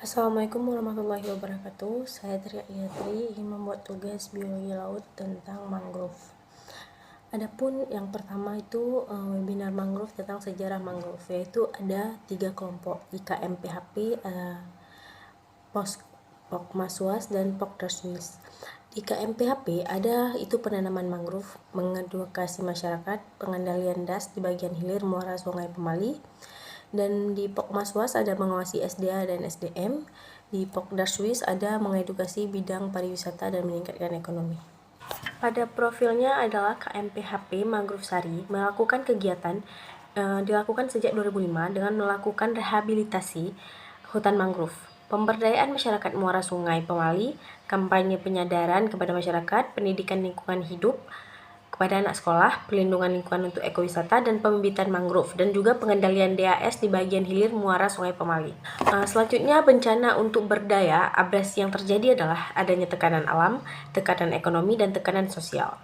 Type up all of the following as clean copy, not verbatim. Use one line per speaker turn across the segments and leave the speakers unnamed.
Assalamualaikum warahmatullahi wabarakatuh. Saya Tria Iyatri ingin membuat tugas biologi laut tentang mangrove. Adapun yang pertama itu webinar mangrove tentang sejarah mangrove, yaitu ada 3 kelompok, IKMPHP, Pokmaswas, dan Pokderswiss. Di KMPHP ada itu penanaman mangrove, mengedukasi masyarakat, pengendalian das di bagian hilir muara Sungai Pemali. Dan di Pokmaswas ada mengawasi SDA dan SDM. Di Pokderswiss ada mengedukasi bidang pariwisata dan meningkatkan ekonomi. Pada profilnya adalah KMPHP Mangrove Sari melakukan kegiatan dilakukan sejak 2005 dengan melakukan rehabilitasi hutan mangrove, pemberdayaan masyarakat muara Sungai Pemali, kampanye penyadaran kepada masyarakat, pendidikan lingkungan hidup kepada anak sekolah, pelindungan lingkungan untuk ekowisata, dan pembibitan mangrove, dan juga pengendalian DAS di bagian hilir muara Sungai Pemali. Selanjutnya, bencana untuk berdaya abrasi yang terjadi adalah adanya tekanan alam, tekanan ekonomi, dan tekanan sosial.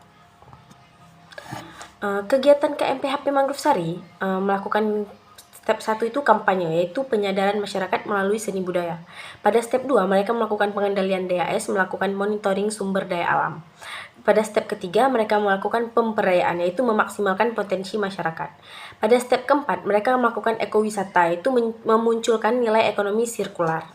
Kegiatan KMPHP Mangrove Sari melakukan step 1 itu kampanye, yaitu penyadaran masyarakat melalui seni budaya. Pada step 2, mereka melakukan pengendalian DAS, melakukan monitoring sumber daya alam. Pada step ketiga, mereka melakukan pemberdayaan, yaitu memaksimalkan potensi masyarakat. Pada step keempat, mereka melakukan ekowisata, yaitu memunculkan nilai ekonomi sirkular.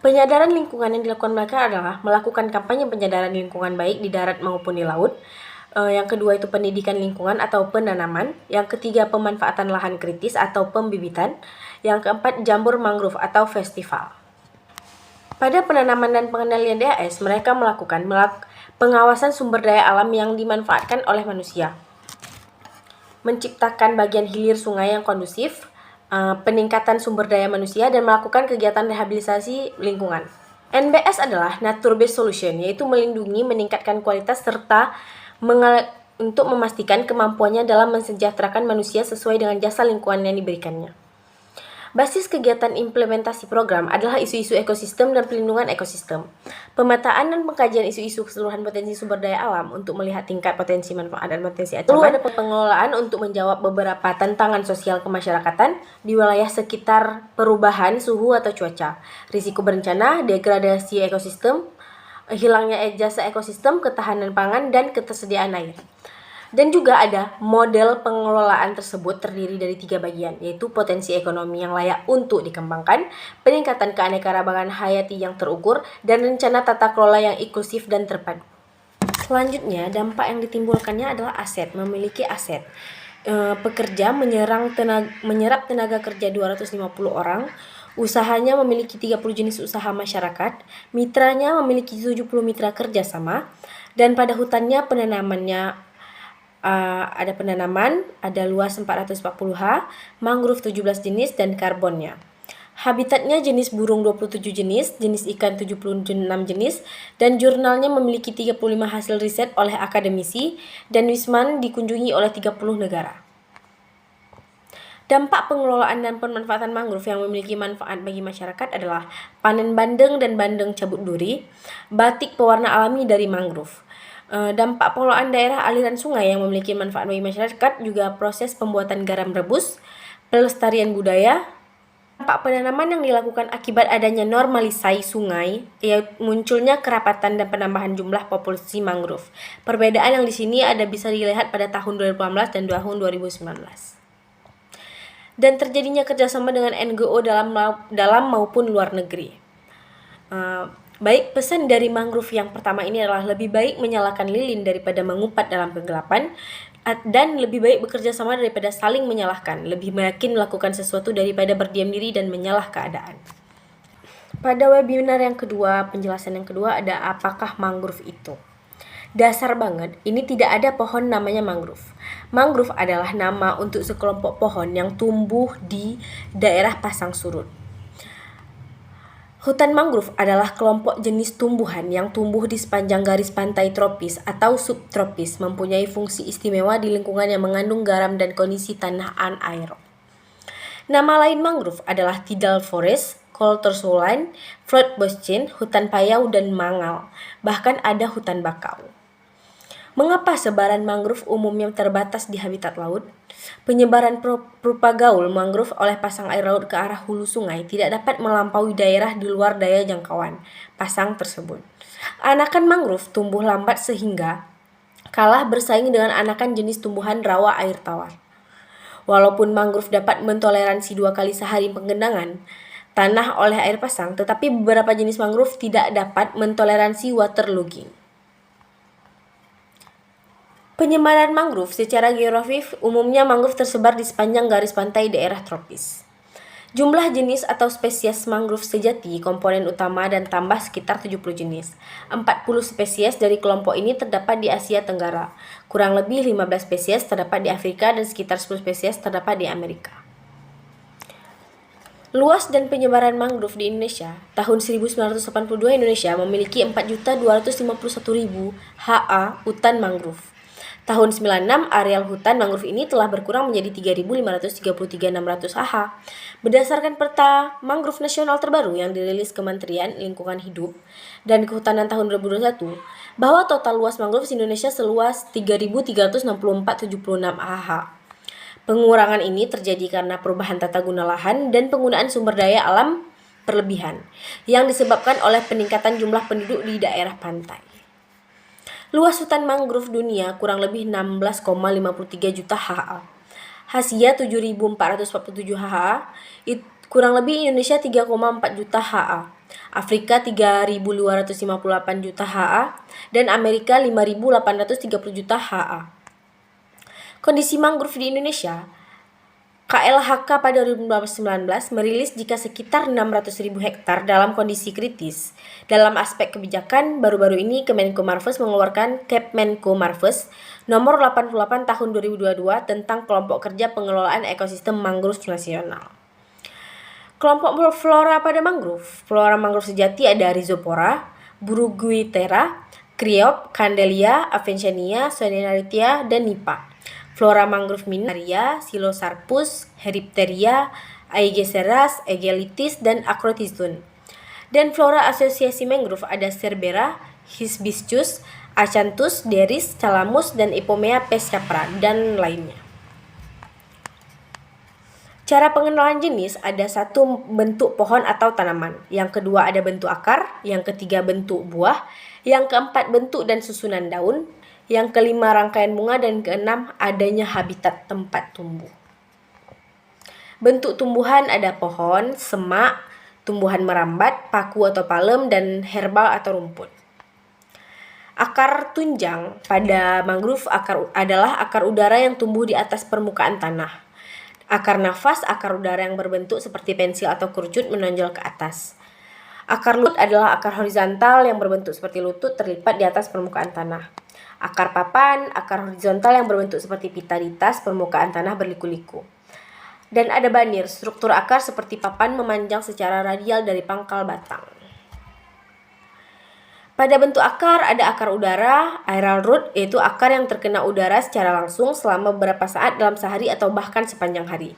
Penyadaran lingkungan yang dilakukan mereka adalah melakukan kampanye penyadaran lingkungan baik di darat maupun di laut. Yang kedua itu pendidikan lingkungan atau penanaman. Yang ketiga pemanfaatan lahan kritis atau pembibitan. Yang keempat jambur mangrove atau festival. Pada penanaman dan pengendalian DAS, mereka melakukan pengawasan sumber daya alam yang dimanfaatkan oleh manusia, menciptakan bagian hilir sungai yang kondusif, peningkatan sumber daya manusia, dan melakukan kegiatan rehabilitasi lingkungan. NBS adalah Nature Based Solution, yaitu melindungi, meningkatkan kualitas, serta untuk memastikan kemampuannya dalam mensejahterakan manusia sesuai dengan jasa lingkungan yang diberikannya. Basis kegiatan implementasi program adalah isu-isu ekosistem dan pelindungan ekosistem. Pemetaan dan pengkajian isu-isu keseluruhan potensi sumber daya alam untuk melihat tingkat potensi manfaat dan potensi ancaman. Perlu ada pengelolaan untuk menjawab beberapa tantangan sosial kemasyarakatan di wilayah sekitar perubahan suhu atau cuaca, risiko berencana, degradasi ekosistem, hilangnya jasa ekosistem, ketahanan pangan, dan ketersediaan air. Dan juga ada model pengelolaan tersebut terdiri dari 3 bagian, yaitu potensi ekonomi yang layak untuk dikembangkan, peningkatan keanekaragaman hayati yang terukur, dan rencana tata kelola yang inklusif dan terpadu. Selanjutnya, dampak yang ditimbulkannya adalah aset, memiliki aset. Pekerja menyerap tenaga kerja 250 orang, usahanya memiliki 30 jenis usaha masyarakat, mitranya memiliki 70 mitra kerjasama, dan pada hutannya ada penanaman, ada luas 440 ha, mangrove 17 jenis, dan karbonnya. Habitatnya jenis burung 27 jenis, jenis ikan 76 jenis, dan jurnalnya memiliki 35 hasil riset oleh akademisi, dan Wisman dikunjungi oleh 30 negara. Dampak pengelolaan dan pemanfaatan mangrove yang memiliki manfaat bagi masyarakat adalah panen bandeng dan bandeng cabut duri, batik pewarna alami dari mangrove. Dampak pengelolaan daerah aliran sungai yang memiliki manfaat bagi masyarakat juga proses pembuatan garam rebus, pelestarian budaya. Dampak penanaman yang dilakukan akibat adanya normalisasi sungai, yaitu munculnya kerapatan dan penambahan jumlah populasi mangrove. Perbedaan yang di sini bisa dilihat pada tahun 2018 dan tahun 2019. Dan terjadinya kerjasama dengan NGO dalam maupun luar negeri. Baik, pesan dari mangrove yang pertama ini adalah lebih baik menyalakan lilin daripada mengumpat dalam kegelapan, dan lebih baik bekerja sama daripada saling menyalahkan, lebih yakin melakukan sesuatu daripada berdiam diri dan menyalah keadaan. Pada webinar yang kedua, penjelasan yang kedua ada apakah mangrove itu. Dasar banget, ini tidak ada pohon namanya mangrove. Mangrove adalah nama untuk sekelompok pohon yang tumbuh di daerah pasang surut. Hutan mangrove adalah kelompok jenis tumbuhan yang tumbuh di sepanjang garis pantai tropis atau subtropis, mempunyai fungsi istimewa di lingkungan yang mengandung garam dan kondisi tanah anaerob. Nama lain mangrove adalah tidal forest, coultersuline, floodboscene, hutan payau, dan mangal. Bahkan ada hutan bakau. Mengapa sebaran mangrove umumnya terbatas di habitat laut? Penyebaran propagaul mangrove oleh pasang air laut ke arah hulu sungai tidak dapat melampaui daerah di luar daya jangkauan pasang tersebut. Anakan mangrove tumbuh lambat sehingga kalah bersaing dengan anakan jenis tumbuhan rawa air tawar. Walaupun mangrove dapat mentoleransi 2 kali sehari penggenangan tanah oleh air pasang, tetapi beberapa jenis mangrove tidak dapat mentoleransi waterlogging. Penyebaran mangrove secara geografis umumnya mangrove tersebar di sepanjang garis pantai daerah tropis. Jumlah jenis atau spesies mangrove sejati, komponen utama dan tambah sekitar 70 jenis. 40 spesies dari kelompok ini terdapat di Asia Tenggara. Kurang lebih 15 spesies terdapat di Afrika dan sekitar 10 spesies terdapat di Amerika. Luas dan penyebaran mangrove di Indonesia. Tahun 1982 Indonesia memiliki 4.251.000 ha hutan mangrove. Tahun 96, areal hutan mangrove ini telah berkurang menjadi 3.533.600 ha. Berdasarkan peta mangrove nasional terbaru yang dirilis Kementerian Lingkungan Hidup dan Kehutanan tahun 2021, bahwa total luas mangrove di Indonesia seluas 3.364,76 ha. Pengurangan ini terjadi karena perubahan tata guna lahan dan penggunaan sumber daya alam berlebihan yang disebabkan oleh peningkatan jumlah penduduk di daerah pantai. Luas hutan mangrove dunia kurang lebih 16,53 juta ha. Asia 7.447 ha. Kurang lebih Indonesia 3,4 juta ha. Afrika 3.258 juta ha. Dan Amerika 5.830 juta ha. Kondisi mangrove di Indonesia. KLHK pada 2019 merilis jika sekitar 600.000 hektar dalam kondisi kritis. Dalam aspek kebijakan, baru-baru ini Kemenko Marves mengeluarkan Kepmenko Marves nomor 88 tahun 2022 tentang kelompok kerja pengelolaan ekosistem mangrove nasional. Kelompok flora pada mangrove. Flora mangrove sejati ada Rhizopora, Bruguiera, Cryop, Candelia, Avicennia, Solanaria, dan Nipah. Flora mangrove minaria, Silosarpus, Heripteria, Aegiseras, Aegelitis, dan Acrotizun. Dan flora asosiasi mangrove ada Cerbera, Hibiscus, Acanthus, Deris, Calamus, dan Ipomea pescapra, dan lainnya. Cara pengenalan jenis ada 1 bentuk pohon atau tanaman, yang kedua ada bentuk akar, yang ketiga bentuk buah, yang keempat bentuk dan susunan daun, yang kelima rangkaian bunga, dan keenam adanya habitat tempat tumbuh. Bentuk tumbuhan ada pohon, semak, tumbuhan merambat, paku atau palem, dan herbal atau rumput. Akar tunjang pada mangrove adalah akar udara yang tumbuh di atas permukaan tanah. Akar nafas, akar udara yang berbentuk seperti pensil atau kerucut menonjol ke atas. Akar lutut adalah akar horizontal yang berbentuk seperti lutut terlipat di atas permukaan tanah. Akar papan, akar horizontal yang berbentuk seperti pita di atas permukaan tanah berliku-liku. Dan ada banir, struktur akar seperti papan memanjang secara radial dari pangkal batang. Pada bentuk akar ada akar udara, aerial root, yaitu akar yang terkena udara secara langsung selama beberapa saat dalam sehari atau bahkan sepanjang hari.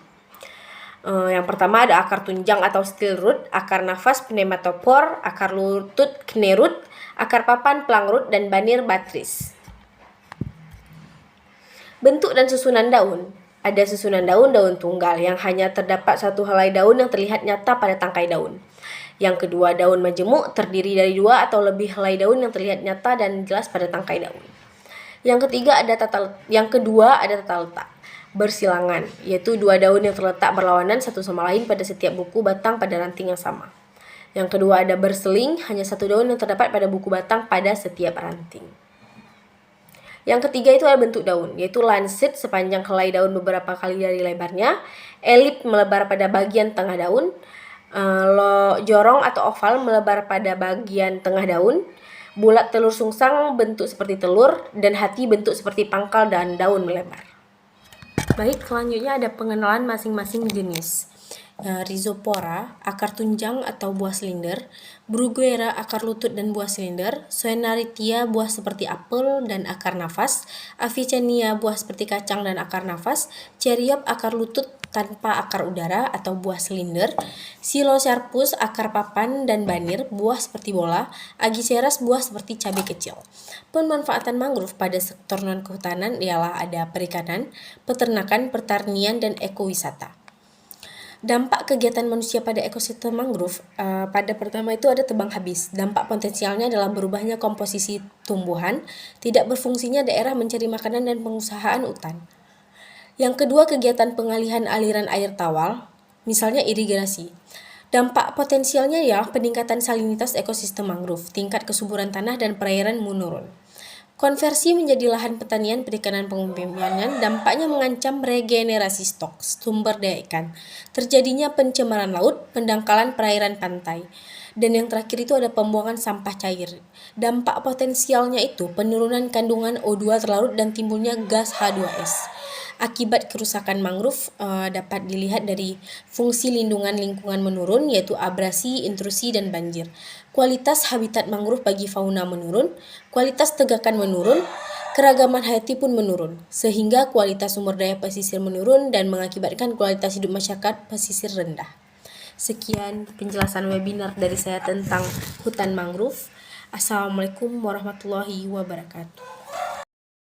Yang pertama ada akar tunjang atau steel root, akar nafas pneumatopor, akar lutut knerut, akar papan plangrut, dan banir batris. Bentuk dan susunan daun. Ada susunan daun tunggal yang hanya terdapat satu helai daun yang terlihat nyata pada tangkai daun. Yang kedua, daun majemuk terdiri dari 2 atau lebih helai daun yang terlihat nyata dan jelas pada tangkai daun. Yang kedua ada tata letak bersilangan, yaitu 2 daun yang terletak berlawanan satu sama lain pada setiap buku batang pada ranting yang sama. Yang kedua ada berseling, hanya 1 daun yang terdapat pada buku batang pada setiap ranting. Yang ketiga itu ada bentuk daun, yaitu lancet sepanjang helai daun beberapa kali dari lebarnya, elip melebar pada bagian tengah daun, jorong atau oval melebar pada bagian tengah daun, bulat telur sungsang bentuk seperti telur, dan hati bentuk seperti pangkal dan daun melebar. Baik, selanjutnya ada pengenalan masing-masing jenis. Rhizopora, akar tunjang atau buah silinder, Bruguiera, akar lutut dan buah silinder, Soenaritia, buah seperti apel dan akar nafas, Avicennia, buah seperti kacang dan akar nafas, Cherryop, akar lutut tanpa akar udara atau buah silinder, Silocarpus, akar papan dan banir, buah seperti bola, Agiceras, buah seperti cabai kecil. Pemanfaatan mangrove pada sektor non-kehutanan ialah ada perikanan, peternakan, pertanian, dan ekowisata. Dampak kegiatan manusia pada ekosistem mangrove, pada pertama itu ada tebang habis. Dampak potensialnya adalah berubahnya komposisi tumbuhan, tidak berfungsinya daerah mencari makanan dan pengusahaan hutan. Yang kedua, kegiatan pengalihan aliran air tawar, misalnya irigasi. Dampak potensialnya ya peningkatan salinitas ekosistem mangrove, tingkat kesuburan tanah dan perairan menurun. Konversi menjadi lahan pertanian, perikanan, pengumpulan, dampaknya mengancam regenerasi stok sumber daya ikan, terjadinya pencemaran laut, pendangkalan perairan pantai. Dan yang terakhir itu ada pembuangan sampah cair. Dampak potensialnya itu penurunan kandungan O2 terlarut dan timbulnya gas H2S. Akibat kerusakan mangrove dapat dilihat dari fungsi lindungan lingkungan menurun, yaitu abrasi, intrusi, dan banjir. Kualitas habitat mangrove bagi fauna menurun, kualitas tegakan menurun, keragaman hayati pun menurun, sehingga kualitas sumber daya pesisir menurun dan mengakibatkan kualitas hidup masyarakat pesisir rendah. Sekian penjelasan webinar dari saya tentang hutan mangrove. Assalamualaikum warahmatullahi wabarakatuh.